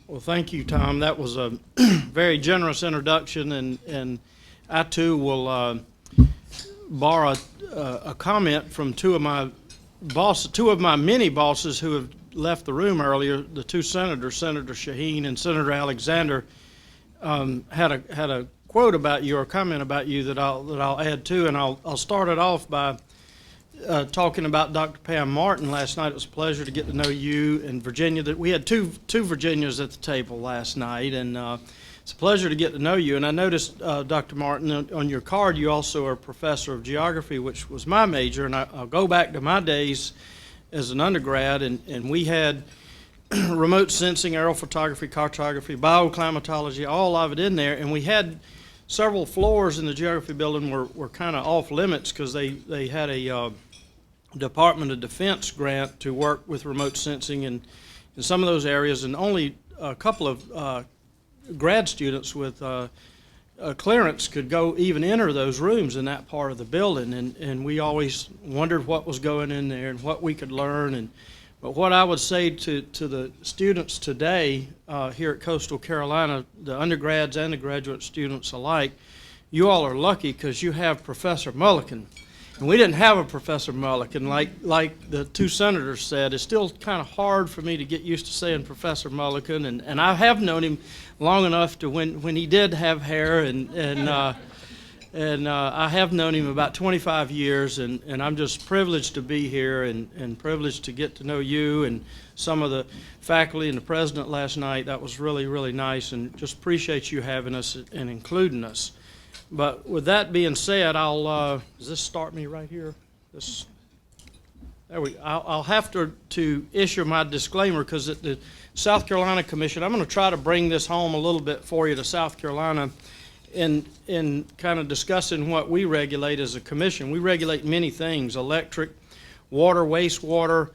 Well, thank you, Tom. That was a very generous introduction, and I too will borrow a comment from two of my many bosses who have left the room earlier. The two senators, Senator Shaheen and Senator Alexander, had a quote about you or a comment about you that I'll add to, and I'll start it off by talking about Dr. Pam Martin last night. It was a pleasure to get to know you and Virginia. That we had two Virginias at the table last night, and it's a pleasure to get to know you. And I noticed, Dr. Martin, on your card you also are a professor of geography, which was my major, and I'll go back to my days as an undergrad, and we had remote sensing, aerophotography, cartography, bioclimatology, all of it in there, and we had several floors in the geography building were kind of off limits because they had a Department of Defense grant to work with remote sensing in some of those areas, and only a couple of grad students with clearance could go even enter those rooms in that part of the building, and we always wondered what was going in there and what we could learn. But what I would say to the students today here at Coastal Carolina, the undergrads and the graduate students alike, you all are lucky because you have Professor Mulliken. And we didn't have a Professor Mulliken. Like the two senators said, it's still kind of hard for me to get used to saying Professor Mulliken, and I have known him long enough to when he did have hair, and I have known him about 25 years, and I'm just privileged to be here and privileged to get to know you and some of the faculty and the president last night. That was really, really nice, and just appreciate you having us and including us. But with that being said, does this start me right here? I'll have to issue my disclaimer because at the South Carolina Commission, I'm going to try to bring this home a little bit for you to South Carolina in kind of discussing what we regulate as a commission. We regulate many things: electric, water, wastewater,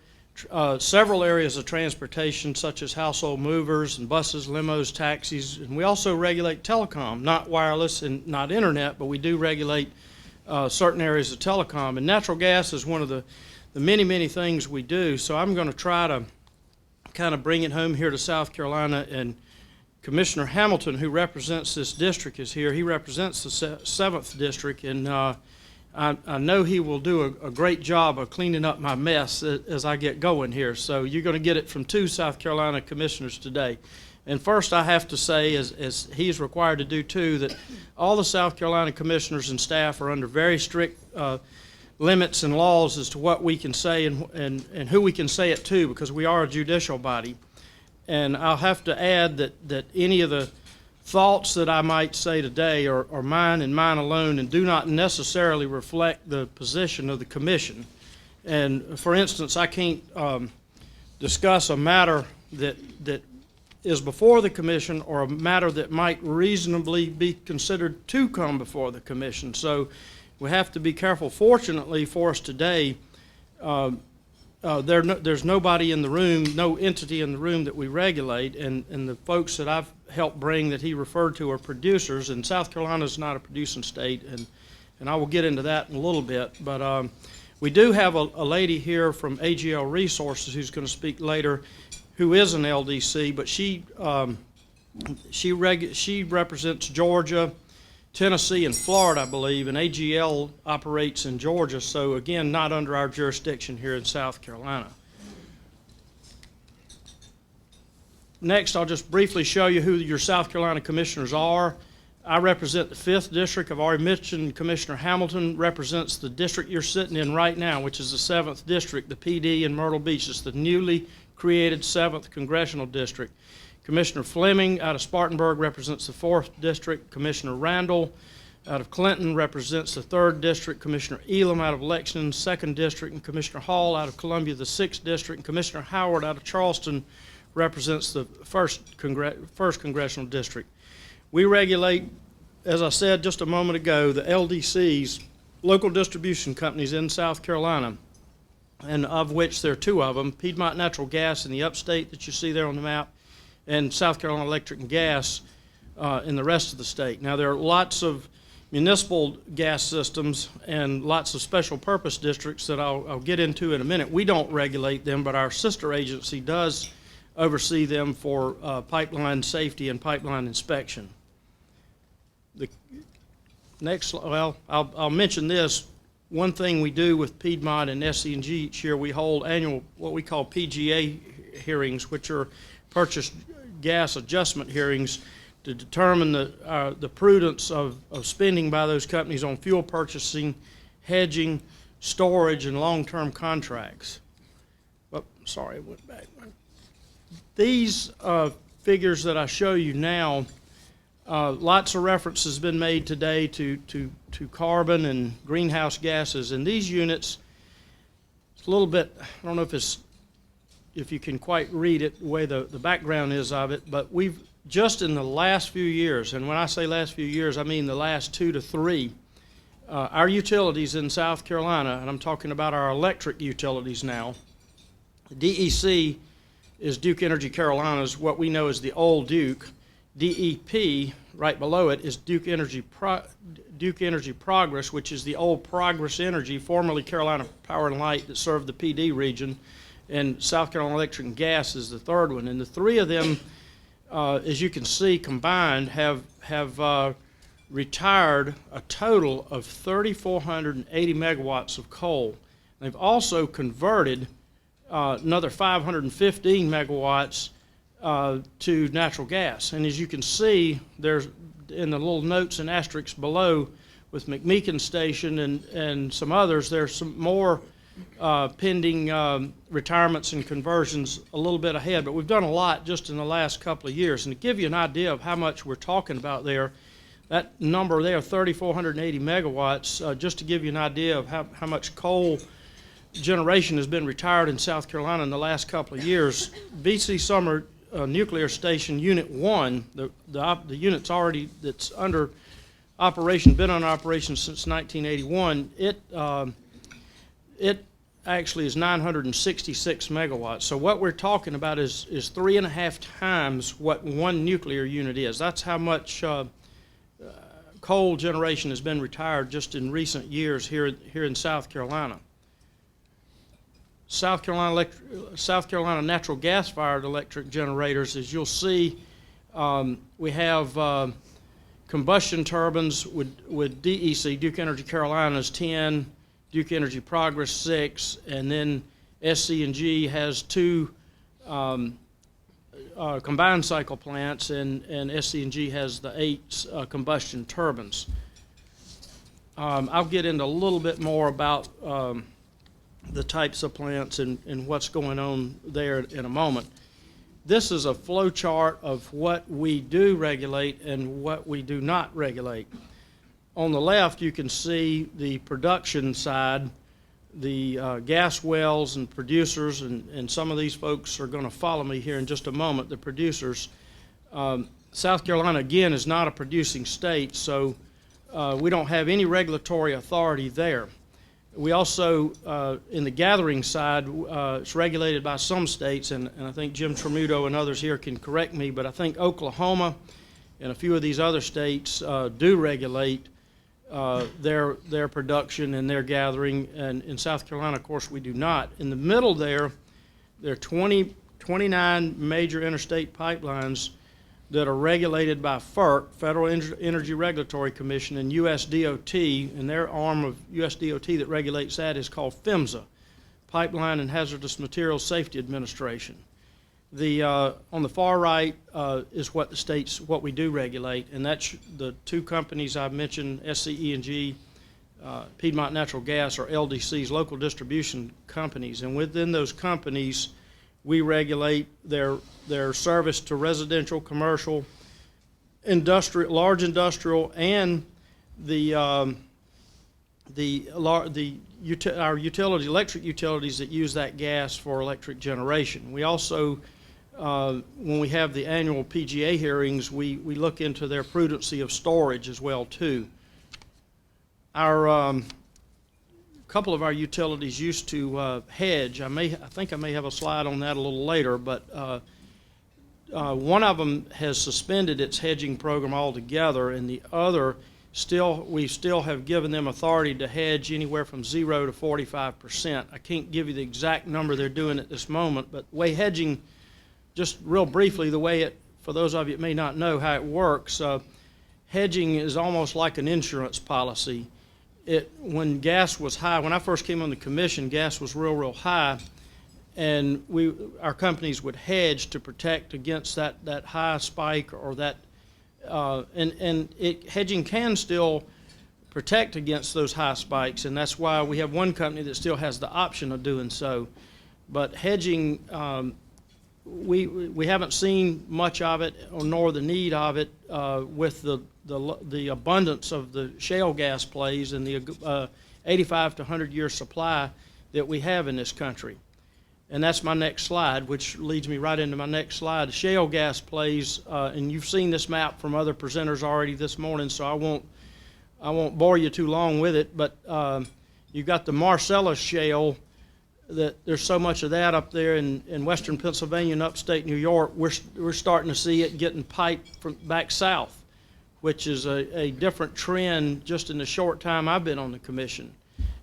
several areas of transportation such as household movers and buses, limos, taxis, and we also regulate telecom, not wireless and not internet, but we do regulate certain areas of telecom. And natural gas is one of the many things we do, so I'm going to try to kind of bring it home here to South Carolina. And Commissioner Hamilton, who represents this district, is here. He represents the 7th District, and I know he will do a great job of cleaning up my mess as I get going here. So you're going to get it from two South Carolina commissioners today. And first I have to say, as he's required to do too, that all the South Carolina commissioners and staff are under very strict limits and laws as to what we can say and who we can say it to, because we are a judicial body. And I'll have to add that any of the thoughts that I might say today are mine and mine alone, and do not necessarily reflect the position of the commission. And for instance, I can't discuss a matter that is before the commission or a matter that might reasonably be considered to come before the commission. So we have to be careful. Fortunately for us today, there's nobody in the room, no entity in the room that we regulate, and the folks that I've helped bring that he referred to are producers, and South Carolina is not a producing state, and I will get into that in a little bit. But we do have a lady here from AGL Resources who's going to speak later, who is an LDC, but she represents Georgia, Tennessee, and Florida, I believe, and AGL operates in Georgia, so again, not under our jurisdiction here in South Carolina. Next, I'll just briefly show you who your South Carolina commissioners are. I represent the 5th District. I've already mentioned Commissioner Hamilton represents the district you're sitting in right now, which is the 7th District, the PD in Myrtle Beach. It's the newly created 7th Congressional District. Commissioner Fleming out of Spartanburg represents the 4th District. Commissioner Randall out of Clinton represents the 3rd District. Commissioner Elam out of Lexington, 2nd District. And Commissioner Hall out of Columbia, the 6th District. And Commissioner Howard out of Charleston represents the 1st Congressional District. We regulate, as I said just a moment ago, the LDCs, local distribution companies in South Carolina, and of which there are 2 of them, Piedmont Natural Gas in the upstate that you see there on the map, and South Carolina Electric and Gas in the rest of the state. Now, there are lots of municipal gas systems and lots of special purpose districts that I'll get into in a minute. We don't regulate them, but our sister agency does oversee them for pipeline safety and pipeline inspection. The next, well, I'll mention this. One thing we do with Piedmont and SC&G each year, we hold annual what we call PGA hearings, which are purchased gas adjustment hearings to determine the prudence of spending by those companies on fuel purchasing, hedging, storage, and long-term contracts. Oh, sorry, I went back. These figures that I show you now, lots of reference has been made today to carbon and greenhouse gases, and these units, it's a little bit, I don't know if you can quite read it the way the background is of it, but we've just in the last few years, and when I say last few years, I mean the last 2 to 3, our utilities in South Carolina, and I'm talking about our electric utilities now, DEC is Duke Energy Carolinas, what we know as the old Duke. DEP, right below it, is Duke Energy Progress, which is the old Progress Energy, formerly Carolina Power and Light, that served the PD region, and South Carolina Electric and Gas is the third one. And the three of them, as you can see, combined have retired a total of 3,480 megawatts of coal. They've also converted another 515 megawatts to natural gas. And as you can see, there's in the little notes and asterisks below with McMeekin Station and some others, there's some more pending retirements and conversions a little bit ahead. But we've done a lot just in the last couple of years. And to give you an idea of how much we're talking about there, that number there, 3,480 megawatts, just to give you an idea of how much coal generation has been retired in South Carolina in the last couple of years. V.C. Summer Nuclear Station Unit 1, the unit's already, that's under operation, been on operation since 1981, it actually is 966 megawatts. So what we're talking about is 3.5 times what one nuclear unit is. That's how much coal generation has been retired just in recent years here in South Carolina. South Carolina natural gas-fired electric generators, as you'll see, we have combustion turbines with DEC, Duke Energy Carolinas, 10, Duke Energy Progress, 6, and then SC&G has 2 combined cycle plants, and SC&G has the 8 combustion turbines. I'll get into a little bit more about the types of plants and what's going on there in a moment. This is a flow chart of what we do regulate and what we do not regulate. On the left, you can see the production side, the gas wells and producers, and some of these folks are going to follow me here in just a moment, the producers. South Carolina, again, is not a producing state, so we don't have any regulatory authority there. We also, in the gathering side, it's regulated by some states, and I think Jim Tremuto and others here can correct me, but I think Oklahoma and a few of these other states do regulate their production and their gathering, and in South Carolina, of course, we do not. In the middle there are 29 major interstate pipelines that are regulated by FERC, Federal Energy Regulatory Commission, and USDOT, and their arm of USDOT that regulates that is called PHMSA, Pipeline and Hazardous Materials Safety Administration. On the far right is what we do regulate, and that's the 2 companies I've mentioned, SCE&G, Piedmont Natural Gas, or LDCs, local distribution companies, and within those companies, we regulate their service to residential, commercial, industrial, large industrial, and our electric utilities that use that gas for electric generation. We also, when we have the annual PGA hearings, we look into their prudency of storage as well too. Our couple of our utilities used to hedge. I think I may have a slide on that a little later, but one of them has suspended its hedging program altogether, and the other we still have given them authority to hedge anywhere from 0 to 45%. I can't give you the exact number they're doing at this moment, but the way hedging just real briefly, the way it, for those of you that may not know how it works, hedging is almost like an insurance policy. When gas was high, when I first came on the commission, gas was real high, and our companies would hedge to protect against that high spike or that, hedging can still protect against those high spikes, and that's why we have one company that still has the option of doing so. But hedging, we haven't seen much of it, or nor the need of it, with the abundance of the shale gas plays and the 85 to 100-year supply that we have in this country. And that's my next slide, which leads me right into my next slide. The shale gas plays, and you've seen this map from other presenters already this morning, so I won't bore you too long with it, but you've got the Marcellus shale. That there's so much of that up there in western Pennsylvania and upstate New York. We're starting to see it getting piped from back south, which is a different trend just in the short time I've been on the commission.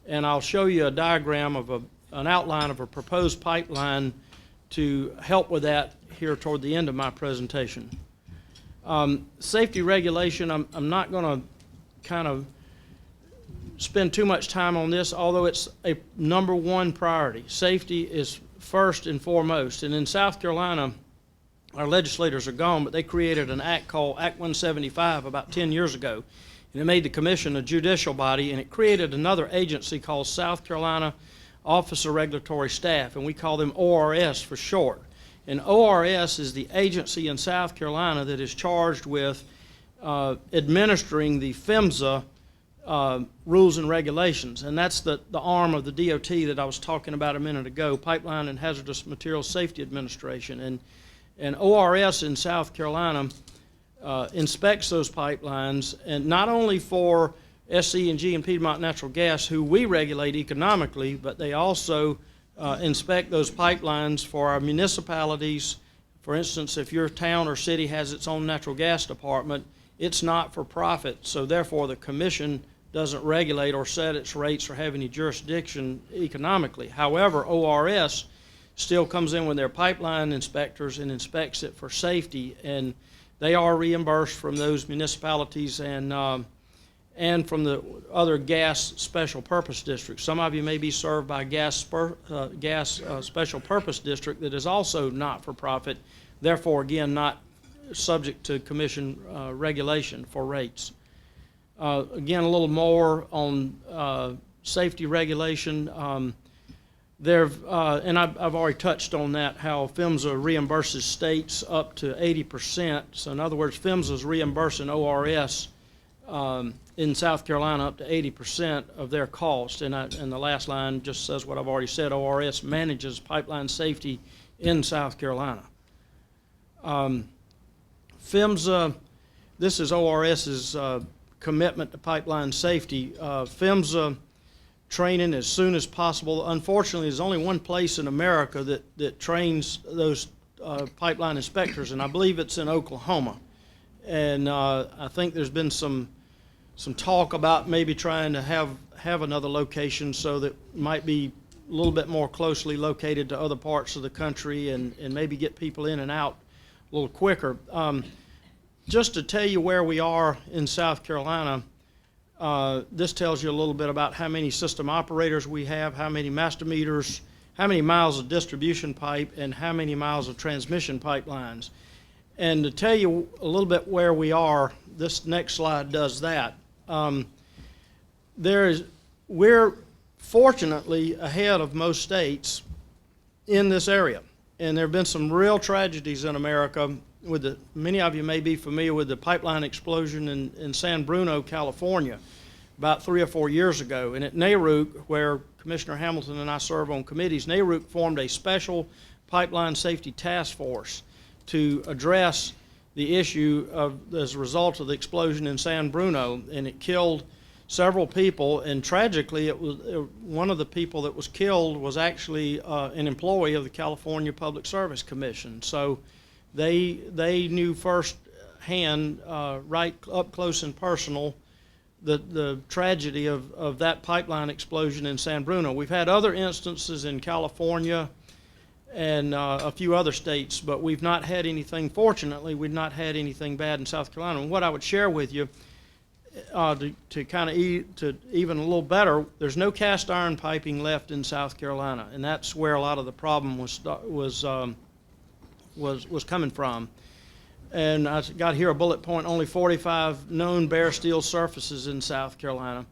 And I'll show you a diagram of an outline of a proposed pipeline to help with that here toward the end of my presentation. Safety regulation, I'm not going to kind of spend too much time on this, although it's a #1 priority. Safety is first and foremost. And in South Carolina, our legislators are gone, but they created an act called Act 175 about 10 years ago. And it made the commission a judicial body, and it created another agency called South Carolina Office of Regulatory Staff, and we call them ORS for short. And ORS is the agency in South Carolina that is charged with administering the PHMSA rules and regulations, and that's the arm of the DOT that I was talking about a minute ago, Pipeline and Hazardous Materials Safety Administration. And ORS in South Carolina inspects those pipelines, and not only for SC&G and Piedmont Natural Gas, who we regulate economically, but they also inspect those pipelines for our municipalities. For instance, if your town or city has its own natural gas department, it's not for profit, so therefore the commission doesn't regulate or set its rates or have any jurisdiction economically. However, ORS still comes in with their pipeline inspectors and inspects it for safety, and they are reimbursed from those municipalities and from the other gas special purpose districts. Some of you may be served by gas special purpose district that is also not for profit, therefore again not subject to commission regulation for rates. Again, a little more on safety regulation. And I've already touched on that, how PHMSA reimburses states up to 80%. So in other words, PHMSA is reimbursing ORS in South Carolina up to 80% of their cost. And the last line just says what I've already said, ORS manages pipeline safety in South Carolina. PHMSA, this is ORS's commitment to pipeline safety. PHMSA training as soon as possible. Unfortunately, there's only one place in America that trains those pipeline inspectors, and I believe it's in Oklahoma. And I think there's been some talk about maybe trying to have another location so that might be a little bit more closely located to other parts of the country and maybe get people in and out a little quicker. Just to tell you where we are in South Carolina, this tells you a little bit about how many system operators we have, how many master meters, how many miles of distribution pipe, and how many miles of transmission pipelines. And to tell you a little bit where we are, this next slide does that. We're fortunately ahead of most states in this area. And there have been some real tragedies in America. Many of you may be familiar with the pipeline explosion in San Bruno, California, about 3 or 4 years ago. And at NARUC, where Commissioner Hamilton and I serve on committees, NARUC formed a special pipeline safety task force to address the issue as a result of the explosion in San Bruno, and it killed several people. And tragically, one of the people that was killed was actually an employee of the California Public Service Commission. So they knew firsthand, right up close and personal, the tragedy of that pipeline explosion in San Bruno. We've had other instances in California and a few other states, but we've not had anything, fortunately, we've not had anything bad in South Carolina. And what I would share with you, to kind of to even a little better, there's no cast iron piping left in South Carolina, and that's where a lot of the problem was coming from. And I got here a bullet point: only 45 known bare steel surfaces in South Carolina.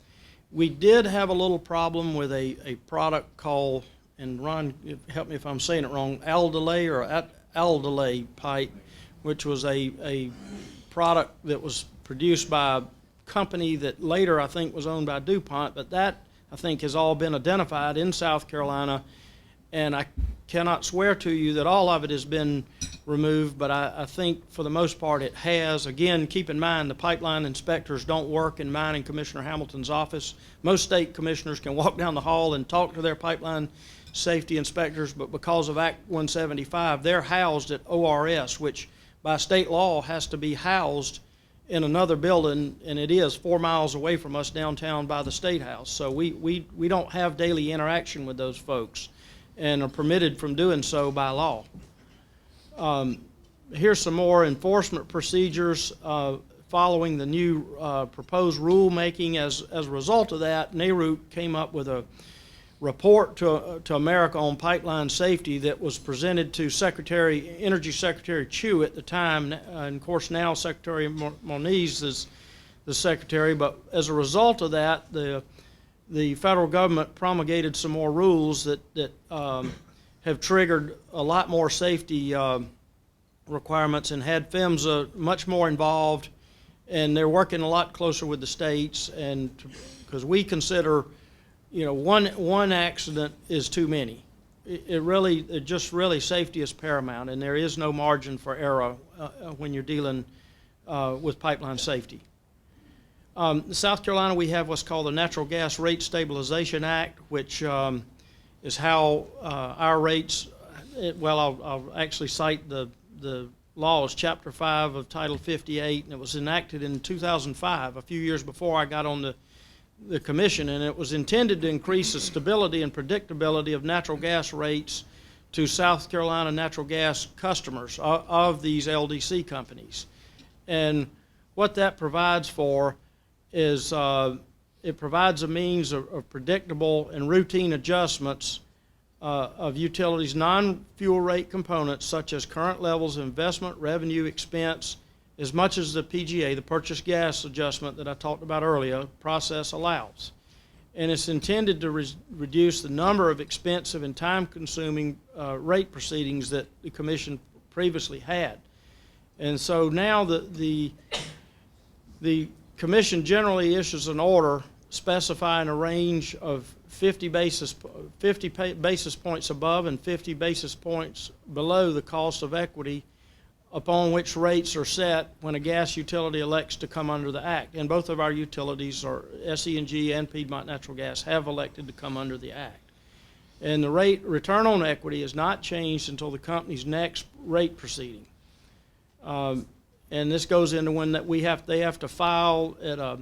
We did have a little problem with a product called, and Ron, help me if I'm saying it wrong, Aldolay pipe, which was a product that was produced by a company that later I think was owned by DuPont, but that I think has all been identified in South Carolina, and I cannot swear to you that all of it has been removed, but I think for the most part it has. Again, keep in mind the pipeline inspectors don't work in mine and Commissioner Hamilton's office. Most state commissioners can walk down the hall and talk to their pipeline safety inspectors, but because of Act 175, they're housed at ORS, which by state law has to be housed in another building, and it is 4 miles away from us downtown by the State House. So we don't have daily interaction with those folks and are permitted from doing so by law. Here's some more enforcement procedures following the new proposed rulemaking. As a result of that, NARUC came up with a report to America on pipeline safety that was presented to Energy Secretary Chu at the time, and of course now Secretary Moniz is the secretary. But as a result of that, the federal government promulgated some more rules that have triggered a lot more safety requirements and had PHMSA much more involved, and they're working a lot closer with the states, and because we consider, one accident is too many. It just really safety is paramount, and there is no margin for error when you're dealing with pipeline safety. In South Carolina, we have what's called the Natural Gas Rate Stabilization Act, which is how our rates, I'll actually cite the laws, Chapter 5 of Title 58, and it was enacted in 2005, a few years before I got on the commission, and it was intended to increase the stability and predictability of natural gas rates to South Carolina natural gas customers of these LDC companies. And what that provides for is it provides a means of predictable and routine adjustments of utilities' non-fuel rate components, such as current levels of investment, revenue, expense, as much as the PGA, the purchased gas adjustment that I talked about earlier, process allows. And it's intended to reduce the number of expensive and time-consuming rate proceedings that the Commission previously had. And so now the Commission generally issues an order specifying a range of 50 basis points above and 50 basis points below the cost of equity upon which rates are set when a gas utility elects to come under the Act. And both of our utilities, or SE&G and Piedmont Natural Gas, have elected to come under the Act. And the return on equity is not changed until the company's next rate proceeding. And this goes into when they have to file at a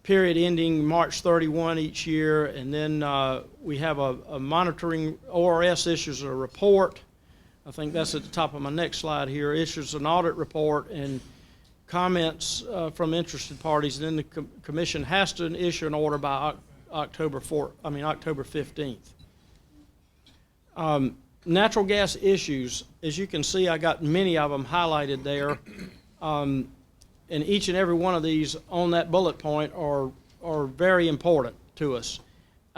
period ending March 31 each year, and then we have a monitoring, ORS issues a report. I think that's at the top of my next slide here, issues an audit report and comments from interested parties, and then the Commission has to issue an order by October 15th. Natural gas issues, as you can see, I got many of them highlighted there, and each and every one of these on that bullet point are very important to us.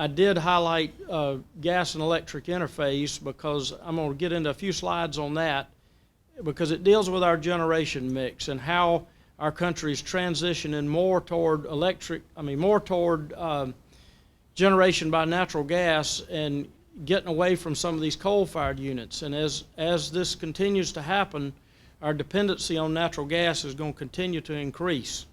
I did highlight gas and electric interface because I'm going to get into a few slides on that, because it deals with our generation mix and how our country is transitioning more toward generation by natural gas and getting away from some of these coal-fired units. And as this continues to happen, our dependency on natural gas is going to continue to increase.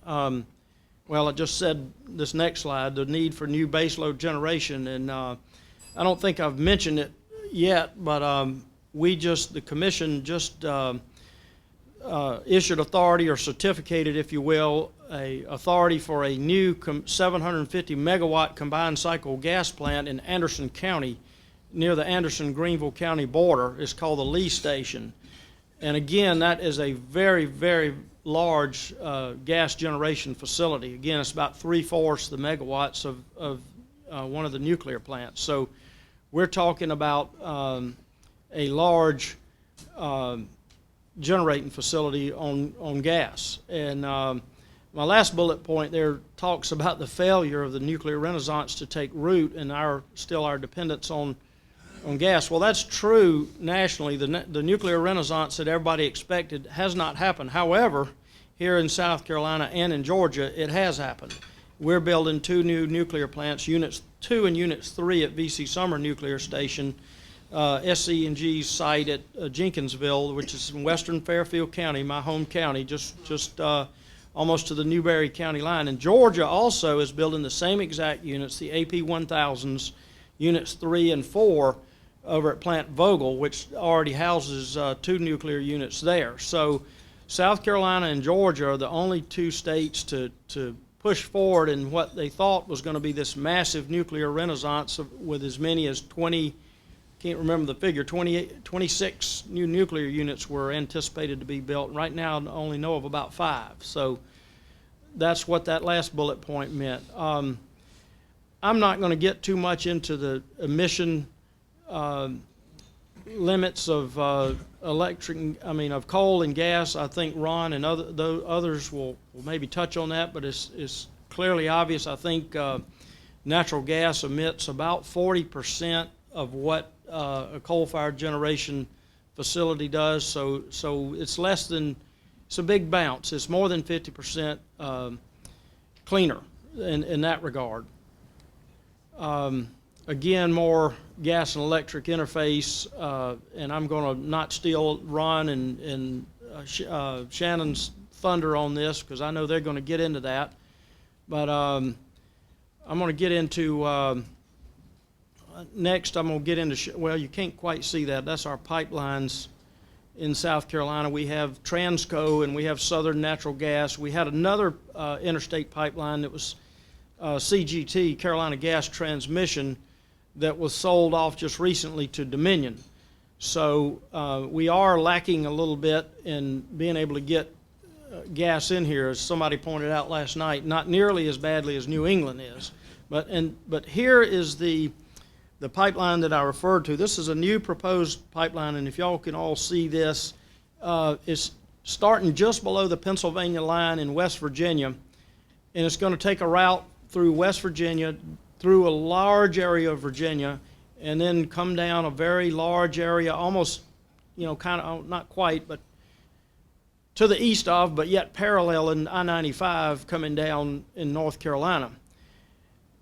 Well, I just said this next slide, the need for new baseload generation, and I don't think I've mentioned it yet, but the Commission just issued authority, or certificated, if you will, a authority for a new 750 megawatt combined cycle gas plant in Anderson County, near the Anderson-Greenville County border. It's called the Lee Station. And again, that is a very, very large gas generation facility. Again, it's about 3/4 the megawatts of one of the nuclear plants. So we're talking about a large generating facility on gas. And my last bullet point there talks about the failure of the nuclear renaissance to take root and our dependence on gas. Well, that's true nationally. The nuclear renaissance that everybody expected has not happened. However, here in South Carolina and in Georgia, it has happened. We're building 2 new nuclear plants, Units 2 and Units 3 at V.C. Summer Nuclear Station, SC&G's site at Jenkinsville, which is in western Fairfield County, my home county, just almost to the Newberry County line. And Georgia also is building the same exact units, the AP1000s, Units 3 and 4, over at Plant Vogel, which already houses 2 nuclear units there. So South Carolina and Georgia are the only 2 states to push forward in what they thought was going to be this massive nuclear renaissance with as many as 20, can't remember the figure, 26 new nuclear units were anticipated to be built. Right now, I only know of about 5. So that's what that last bullet point meant. I'm not going to get too much into the emission limits of of coal and gas. I think Ron and others will maybe touch on that, but it's clearly obvious. I think natural gas emits about 40% of what a coal-fired generation facility does. So it's less than, it's a big bounce. It's more than 50% cleaner in that regard. Again, more gas and electric interface, and I'm going to not steal Ron and Shannon's thunder on this because I know they're going to get into that. But I'm going to get into, next I'm going to get into, well, you can't quite see that. That's our pipelines in South Carolina. We have Transco and we have Southern Natural Gas. We had another interstate pipeline that was CGT, Carolina Gas Transmission, that was sold off just recently to Dominion. So we are lacking a little bit in being able to get gas in here, as somebody pointed out last night, not nearly as badly as New England is. But here is the pipeline that I referred to. This is a new proposed pipeline, and if y'all can all see this, it's starting just below the Pennsylvania line in West Virginia, and it's going to take a route through West Virginia, through a large area of Virginia, and then come down a very large area, almost, kind of, not quite, but to the east of, but yet parallel in I-95 coming down in North Carolina.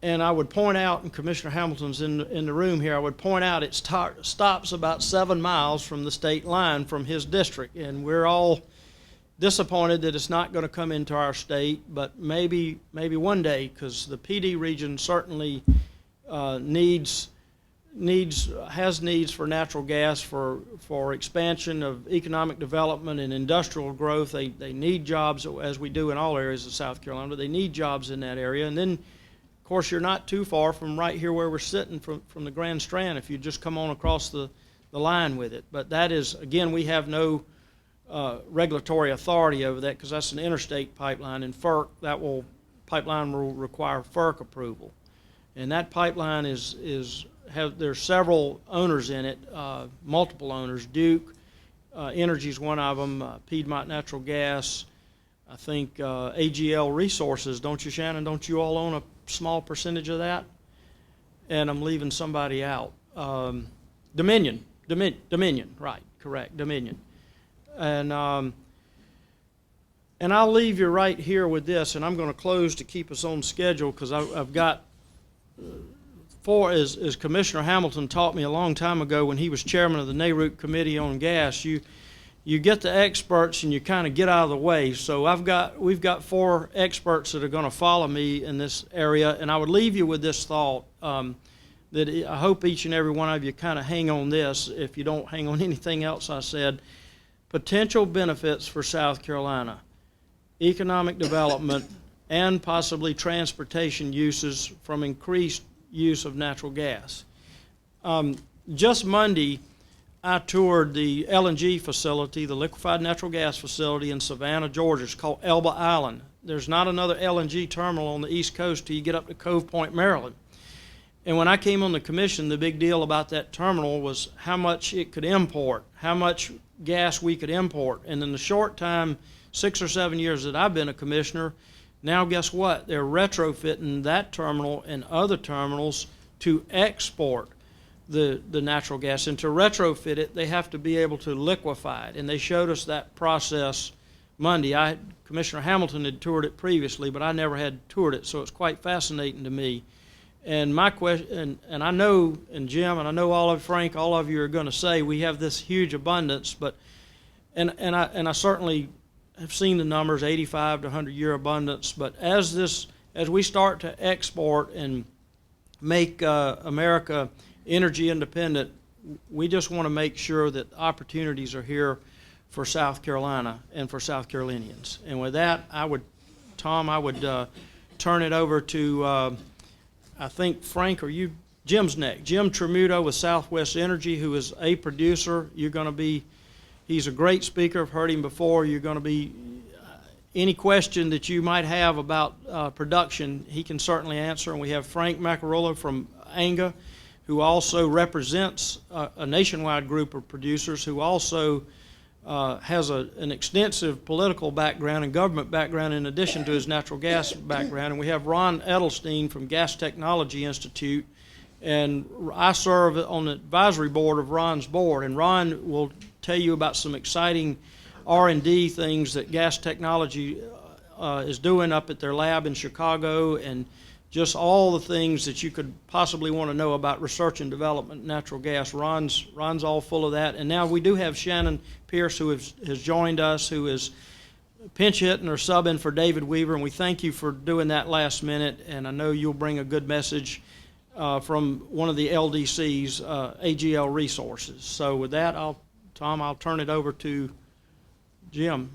And I would point out, and Commissioner Hamilton's in the room here, I would point out it stops about 7 miles from the state line from his district, and we're all disappointed that it's not going to come into our state, but maybe one day, because the PD region certainly has needs for natural gas for expansion of economic development and industrial growth. They need jobs, as we do in all areas of South Carolina, but they need jobs in that area. And then, of course, you're not too far from right here where we're sitting from the Grand Strand if you just come on across the line with it. But that is, again, we have no regulatory authority over that because that's an interstate pipeline, and pipeline will require FERC approval. And that pipeline there's several owners in it, multiple owners. Duke Energy is one of them, Piedmont Natural Gas, I think AGL Resources, don't you, Shannon? Don't you all own a small percentage of that? And I'm leaving somebody out. Dominion, right, correct, Dominion. And I'll leave you right here with this, and I'm going to close to keep us on schedule because I've got as Commissioner Hamilton taught me a long time ago when he was chairman of the NARUC Committee on Gas, you get the experts and you kind of get out of the way. So we've got 4 experts that are going to follow me in this area, and I would leave you with this thought that I hope each and every one of you kind of hang on this if you don't hang on anything else I said. Potential benefits for South Carolina, economic development, and possibly transportation uses from increased use of natural gas. just Monday, I toured the LNG facility, the liquefied natural gas facility in Savannah, Georgia. It's called Elba Island. There's not another LNG terminal on the East Coast till you get up to Cove Point, Maryland. And when I came on the commission, the big deal about that terminal was how much it could import, how much gas we could import. And in the short time, 6 or 7 years that I've been a commissioner, now guess what? They're retrofitting that terminal and other terminals to export the natural gas. And to retrofit it, they have to be able to liquefy it. And they showed us that process Monday. Commissioner Hamilton had toured it previously, but I never had toured it, so it's quite fascinating to me. And my question, and I know, and Jim, and I know all of Frank, all of you are going to say we have this huge abundance, but and I certainly have seen the numbers, 85 to 100-year abundance. But as we start to export and make America energy independent, we just want to make sure that opportunities are here for South Carolina and for South Carolinians. And with that, Tom, I would turn it over to, I think, Frank, or you, Jim's next. Jim Tremuto with Southwest Energy, who is a producer. He's a great speaker. I've heard him before. You're going to be, any question that you might have about production, he can certainly answer. And we have Frank Macarola from ANGA, who also represents a nationwide group of producers, who also has an extensive political background and government background in addition to his natural gas background. And we have Ron Edelstein from Gas Technology Institute, and I serve on the advisory board of Ron's board. And Ron will tell you about some exciting R&D things that Gas Technology is doing up at their lab in Chicago, and just all the things that you could possibly want to know about research and development in natural gas. Ron's all full of that. And now we do have Shannon Pierce, who has joined us, who is pinch hitting or subbing for David Weaver, and we thank you for doing that last minute. And I know you'll bring a good message from one of the LDCs, AGL Resources. So with that, Tom, I'll turn it over to Jim.